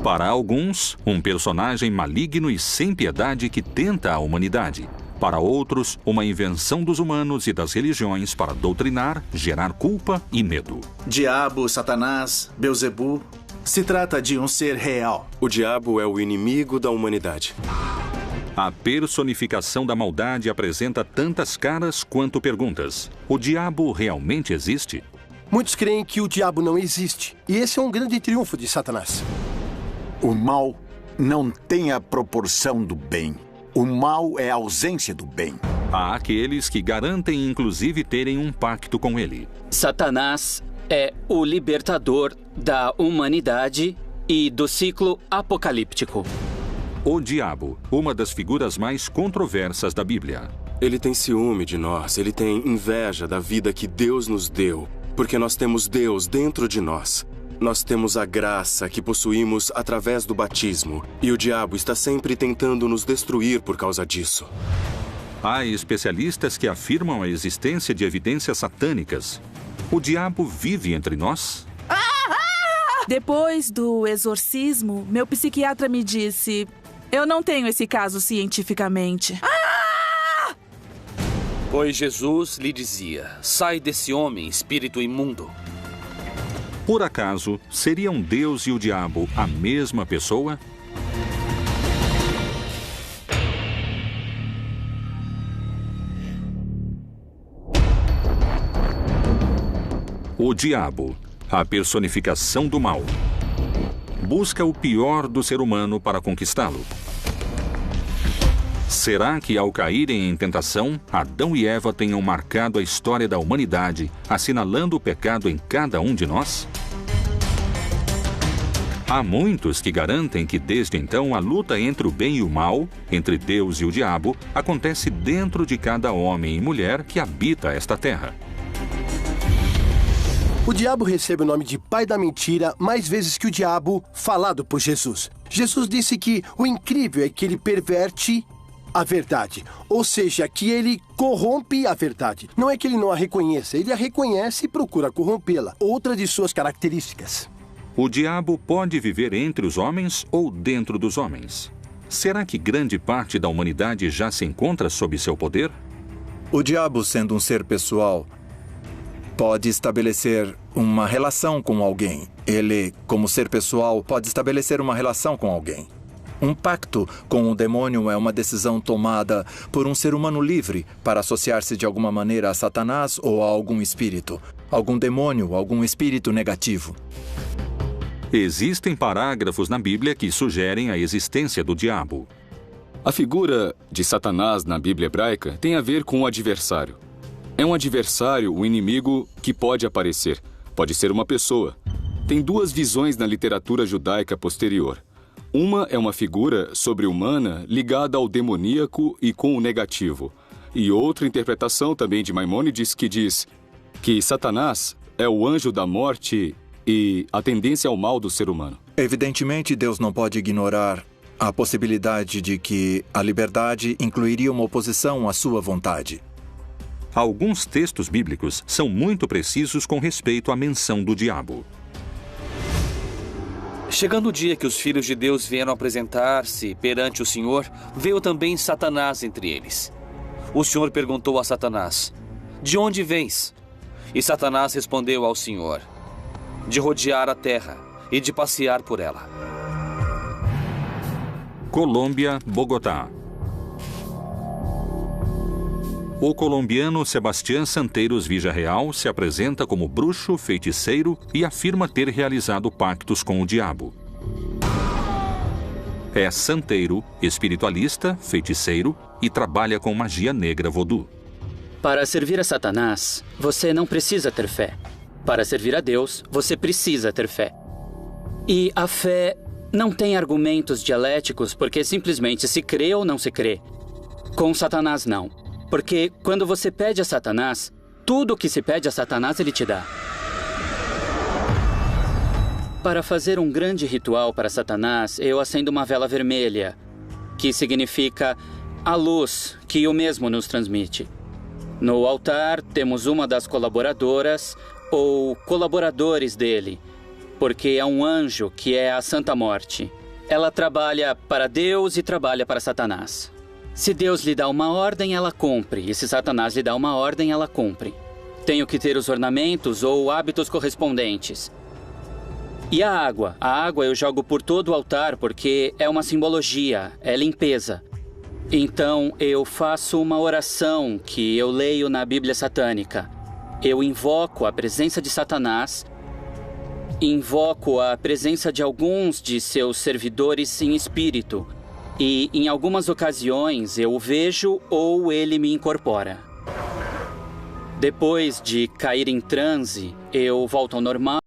Para alguns, um personagem maligno e sem piedade que tenta a humanidade. Para outros, uma invenção dos humanos e das religiões para doutrinar, gerar culpa e medo. Diabo, Satanás, Beelzebu. Se trata de um ser real. O diabo é o inimigo da humanidade. A personificação da maldade apresenta tantas caras quanto perguntas. O diabo realmente existe? Muitos creem que o diabo não existe. E esse é um grande triunfo de Satanás. O mal não tem a proporção do bem. O mal é a ausência do bem. Há aqueles que garantem inclusive terem um pacto com ele. Satanás é o libertador da humanidade e do ciclo apocalíptico. O diabo, uma das figuras mais controversas da Bíblia. Ele tem ciúme de nós, ele tem inveja da vida que Deus nos deu, porque nós temos Deus dentro de nós. Nós temos a graça que possuímos através do batismo, e o diabo está sempre tentando nos destruir por causa disso. Há especialistas que afirmam a existência de evidências satânicas. O diabo vive entre nós? Depois do exorcismo, meu psiquiatra me disse: eu não tenho esse caso cientificamente. Pois Jesus lhe dizia: sai desse homem, espírito imundo. Por acaso, seriam Deus e o diabo a mesma pessoa? O diabo, a personificação do mal, busca o pior do ser humano para conquistá-lo. Será que, ao caírem em tentação, Adão e Eva tenham marcado a história da humanidade, assinalando o pecado em cada um de nós? Há muitos que garantem que, desde então, a luta entre o bem e o mal, entre Deus e o diabo, acontece dentro de cada homem e mulher que habita esta terra. O diabo recebe o nome de pai da mentira mais vezes que o diabo falado por Jesus. Jesus disse que o incrível é que ele perverte a verdade, ou seja, que ele corrompe a verdade. Não é que ele não a reconheça, ele a reconhece e procura corrompê-la. Outra de suas características. O diabo pode viver entre os homens ou dentro dos homens. Será que grande parte da humanidade já se encontra sob seu poder? O diabo, sendo um ser pessoal, pode estabelecer uma relação com alguém. Ele, como ser pessoal, pode estabelecer uma relação com alguém. Um pacto com o demônio é uma decisão tomada por um ser humano livre para associar-se de alguma maneira a Satanás ou a algum espírito, algum demônio, algum espírito negativo. Existem parágrafos na Bíblia que sugerem a existência do diabo. A figura de Satanás na Bíblia hebraica tem a ver com o adversário. É um adversário, o inimigo, que pode aparecer. Pode ser uma pessoa. Tem duas visões na literatura judaica posterior. Uma é uma figura sobre-humana ligada ao demoníaco e com o negativo. E outra interpretação também de Maimônides que diz que Satanás é o anjo da morte e a tendência ao mal do ser humano. Evidentemente, Deus não pode ignorar a possibilidade de que a liberdade incluiria uma oposição à sua vontade. Alguns textos bíblicos são muito precisos com respeito à menção do diabo. Chegando o dia que os filhos de Deus vieram apresentar-se perante o Senhor, veio também Satanás entre eles. O Senhor perguntou a Satanás: de onde vens? E Satanás respondeu ao Senhor: de rodear a terra e de passear por ela. Colômbia, Bogotá. O colombiano Sebastián Santeiros Villarreal se apresenta como bruxo, feiticeiro e afirma ter realizado pactos com o diabo. É santeiro, espiritualista, feiticeiro e trabalha com magia negra voodoo. Para servir a Satanás, você não precisa ter fé. Para servir a Deus, você precisa ter fé. E a fé não tem argumentos dialéticos porque simplesmente se crê ou não se crê. Com Satanás, não. Porque quando você pede a Satanás, tudo o que se pede a Satanás, ele te dá. Para fazer um grande ritual para Satanás, eu acendo uma vela vermelha, que significa a luz que o mesmo nos transmite. No altar, temos uma das colaboradoras ou colaboradores dele, porque é um anjo que é a Santa Morte. ela trabalha para Deus e trabalha para Satanás. Se Deus lhe dá uma ordem, ela cumpre. E se Satanás lhe dá uma ordem, ela cumpre. Tenho que ter os ornamentos ou hábitos correspondentes. E a água? A água eu jogo por todo o altar porque é uma simbologia, é limpeza. Então eu faço uma oração que eu leio na Bíblia satânica. Eu invoco a presença de Satanás, invoco a presença de alguns de seus servidores em espírito. E em algumas ocasiões eu o vejo ou ele me incorpora. Depois de cair em transe, eu volto ao normal.